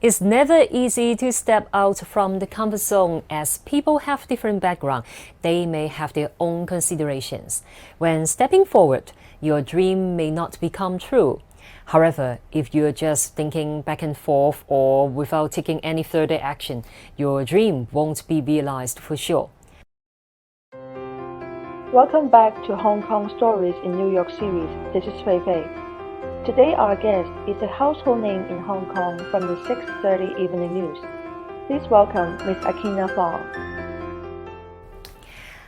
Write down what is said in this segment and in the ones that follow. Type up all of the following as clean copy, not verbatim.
It's never easy to step out from the comfort zone as people have different backgrounds. They may have their own considerations. When stepping forward, your dream may not become true. However, if you're just thinking back and forth or without taking any further action, your dream won't be realized for sure. Welcome back to Hong Kong Stories in New York series. This is Fei Fei. Today our guest is a household name in Hong Kong from the 6:30 Evening News. Please welcome Ms. Akina Fong.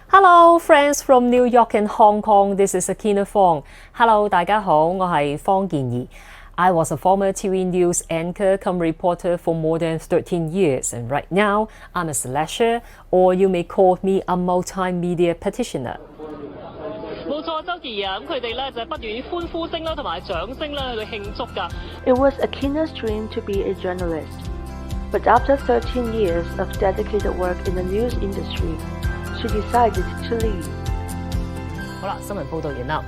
Hello, friends from New York and Hong Kong. This is Akina Fong. Hello, 大家好，我係方健儀。I was a former TV news anchor come reporter for more than 13 years, and right now I'm a slasher, or you may call me a multimedia practitioner. 冇錯，周杰啊，咁佢哋咧就係不斷歡呼聲啦，同埋掌聲啦去慶祝㗎。It was Akina's dream to be a journalist, but after 13 years of dedicated work in the news industry, she decided to leave. 好啦，新聞報導完啦，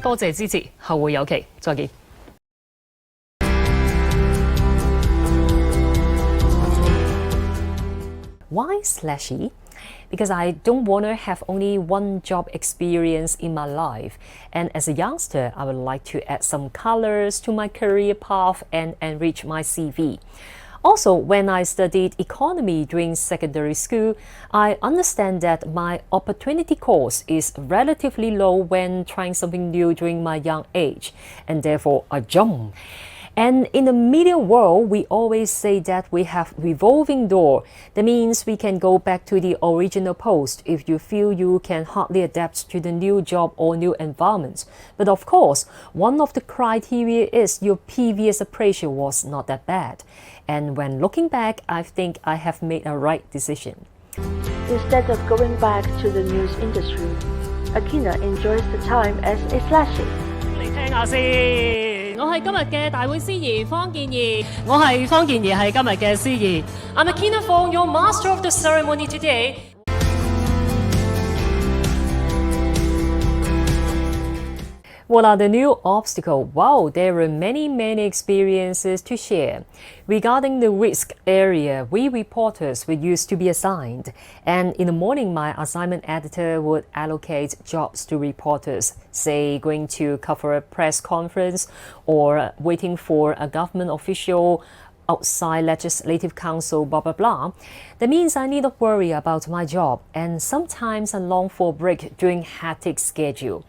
多謝支持，後會有期，再見。Why Slashie? Because I don't want to have only one job experience in my life. And as a youngster, I would like to add some colors to my career path and enrich my CV. Also, when I studied economy during secondary school, I understand that my opportunity cost is relatively low when trying something new during my young age, and therefore I jump. And in the media world, we always say that we have revolving door. That means we can go back to the original post if you feel you can hardly adapt to the new job or new environment. But of course, one of the criteria is your previous appraisal was not that bad. And when looking back, I think I have made a right decision. Instead of going back to the news industry, Akina enjoys the time as a slashie. 嚟聽下先，我係今日嘅大會司儀方健儀，我係方健儀，係今日嘅司儀。I'm Akina Fong, your master of the ceremony today. What are the new obstacles? Wow, there are many experiences to share. Regarding the risk area, we reporters were used to be assigned. And in the morning, my assignment editor would allocate jobs to reporters, say going to cover a press conference or waiting for a government official outside Legislative Council, blah, blah, blah. That means I need to worry about my job, and sometimes I long for a break during hectic schedule.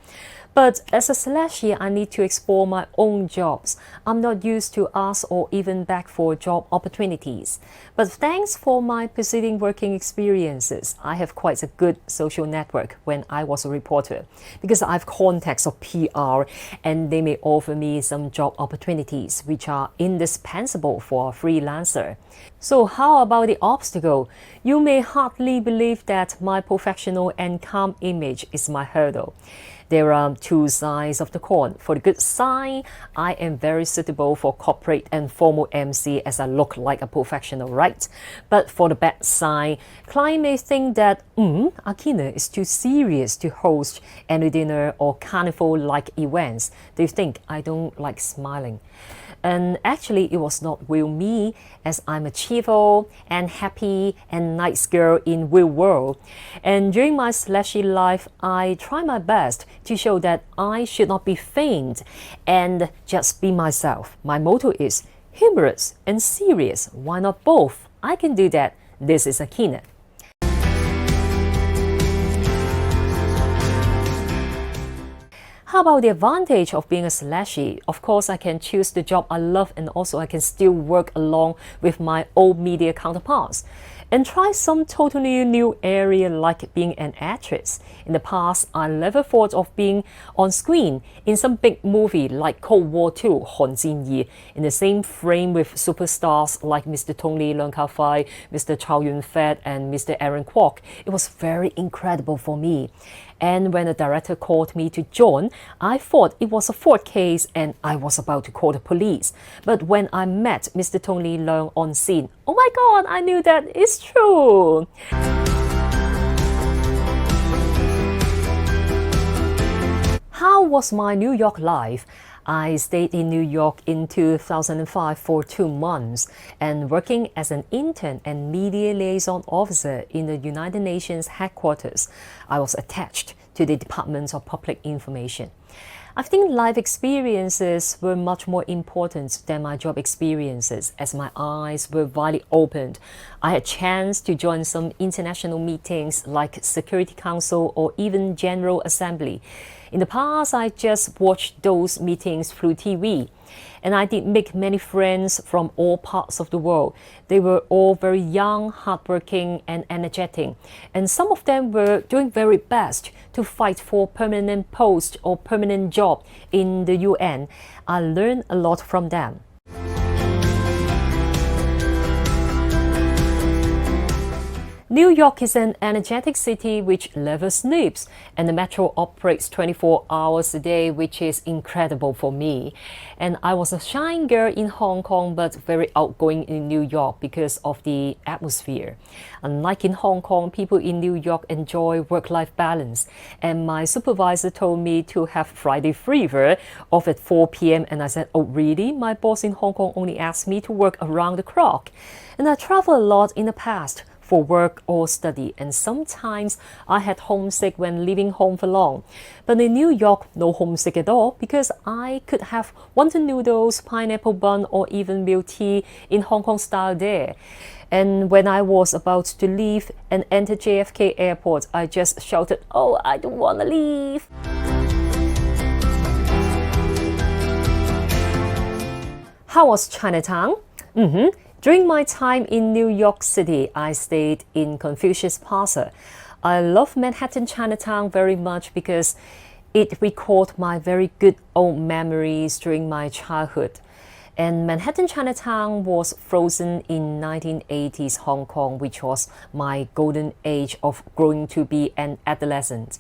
But as a slashie, I need to explore my own jobs. I'm not used to ask or even beg for job opportunities. But thanks for my preceding working experiences, I have quite a good social network when I was a reporter, because I have contacts of PR and they may offer me some job opportunities which are indispensable for a freelancer. So how about the obstacle? You may hardly believe that my professional and calm image is my hurdle. There are two sides of the coin. For the good side, I am very suitable for corporate and formal MC as I look like a professional, right? But for the bad side, client may think that Akina is too serious to host any dinner or carnival-like events. They think I don't like smiling. And actually, it was not real me, as I'm a cheerful and happy and nice girl in real world. And during my slashie life, I try my best to show that I should not be feigned and just be myself. My motto is humorous and serious. Why not both? I can do that. This is Akina. How about the advantage of being a slashie? Of course, I can choose the job I love, and also I can still work along with my old media counterparts and try some totally new area like being an actress. In the past, I never thought of being on screen in some big movie like Cold War II, 寒戰二, in the same frame with superstars like Mr. Tony Leung Ka-fai, Mr. Chow Yun-fat and Mr. Aaron Kwok. It was very incredible for me. And when the director called me to join, I thought it was a fraud case and I was about to call the police. But when I met Mr. Tony Leung on scene, oh my God, I knew that it's true. How was my New York life? I stayed in New York in 2005 for 2 months and working as an intern and media liaison officer in the United Nations headquarters. I was attached to the Department of Public Information. I think life experiences were much more important than my job experiences as my eyes were widely opened. I had a chance to join some international meetings like Security Council or even General Assembly. In the past, I just watched those meetings through TV. And I did make many friends from all parts of the world. They were all very young, hardworking, and energetic. And some of them were doing very best to fight for permanent post or permanent job in the UN. I learned a lot from them. New York is an energetic city which never sleeps, and the metro operates 24 hours a day, which is incredible for me. And I was a shy girl in Hong Kong, but very outgoing in New York because of the atmosphere. Unlike in Hong Kong, people in New York enjoy work-life balance. And my supervisor told me to have Friday fever off at 4 p.m. And I said, oh really? My boss in Hong Kong only asked me to work around the clock. And I traveled a lot in the past for work or study, and sometimes I had homesick when leaving home for long. But in New York, no homesick at all because I could have wonton noodles, pineapple bun, or even milk tea in Hong Kong style there. And when I was about to leave and enter JFK Airport, I just shouted, "Oh, I don't want to leave." How was Chinatown? During my time in New York City, I stayed in Confucius Plaza. I love Manhattan Chinatown very much because it recalled my very good old memories during my childhood. And Manhattan Chinatown was frozen in 1980s Hong Kong, which was my golden age of growing to be an adolescent.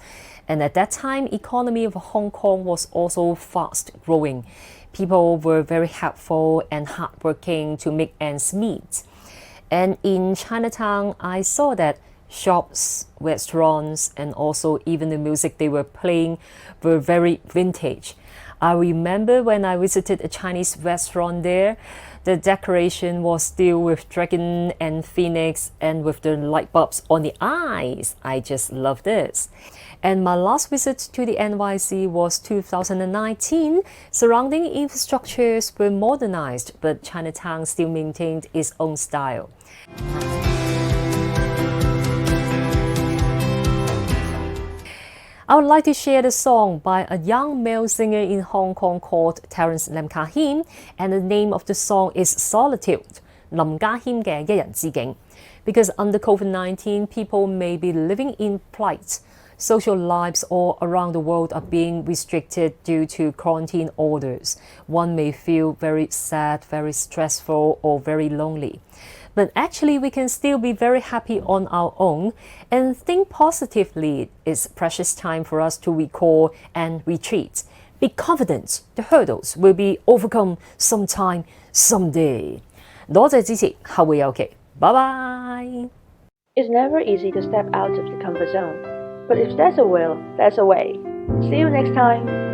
And at that time, economy of Hong Kong was also fast growing. People were very helpful and hardworking to make ends meet. And in Chinatown, I saw that shops, restaurants, and also even the music they were playing were very vintage. I remember when I visited a Chinese restaurant there, the decoration was still with dragon and phoenix and with the light bulbs on the eyes. I just love this. And my last visit to the NYC was 2019. Surrounding infrastructures were modernized, but Chinatown still maintained its own style. I would like to share the song by a young male singer in Hong Kong called Terence Lam Kah Him, and the name of the song is Solitude, 林家謙嘅一人之境. Because under COVID-19, people may be living in plight. Social lives all around the world are being restricted due to quarantine orders. One may feel very sad, very stressful, or very lonely. But actually, we can still be very happy on our own and think positively. It's precious time for us to recall and retreat. Be confident the hurdles will be overcome sometime, someday. 多謝支持，後會有期。Bye bye. It's never easy to step out of the comfort zone, but if there's a will, there's a way. See you next time.